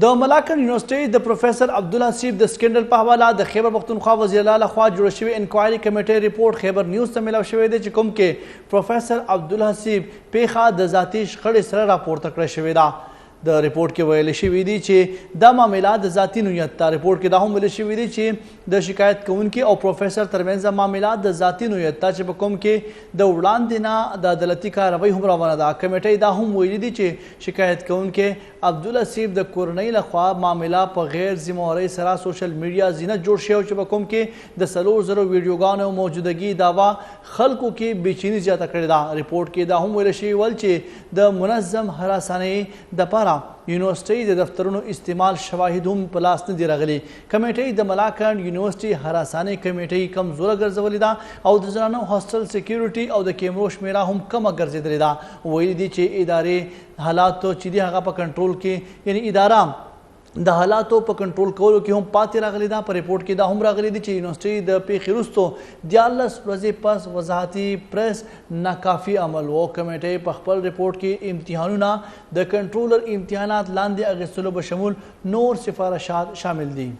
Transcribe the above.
د ملاکنډ یونیورسيټي د پروفیسر عبدالحسیب د سکندر په حواله د خیبر پختونخوا وزیر الله لخوا جوړ شوی انکوایري کمیټې ریپورت خیبر نیوز ته ملاو شوی دی چې کوم کې پروفیسر عبدالحسیب پیښه د ذاتي شخړې سره راپورته کړې شوې ده. د ریپورت کې ویل شوی دی چې دا معامله د ذاتي نوعیت ده. ریپورت کې دا هم ویل شوی دی چې د شکایت کوونکي او پروفیسر ترمنځ معامله د ذاتي نوعیت ده چې په کوم کې د وړاندې نه د عدالتي کاروایی هم روانه ده. کمیټې دا هم ویلي دي چې شکایت کوونکي عبدالحسیب د کورنۍ لخوا معامله په غیر ذمهوارۍ سره سوشل میډیا زینت جوړ شوی چې په کوم کې د 4,000 ویډیوګانو موجودګي دعوا خلکو کې بېچیني زیاته کړې ده. ریپورت کې دا هم ویل شوي ول چې د منظم هراسانۍ دپاره یونیورسيټي د دفترونو استعمال شواهد هم په لاس نه دي راغلي. کمیټې د ملاکنډ یونیورسيټي هراسانۍ کمیټې کمزوره ګرځولې ده او د زنانو هاسټل سکیورټي او د کیمرو شمیره هم کمه ګرځېدلې ده. ویلي دي چې ادارې حالاتو چې دي هغه په کنټرول کې یعنی اداره د حالاتو په کنټرول کولو کې هم پاتې راغلي ده. په ریپورت کې دا هم راغلي دي چې یونیورسيټي د پیښې وروستو 14 ورځې پس وضاحتي پریس ناکافي عمل و. کمیټې په خپل ریپورت کې امتحانونه د کنټرولر امتحانات لاندې اخیستلو به شمول نور سفارشات شامل دي.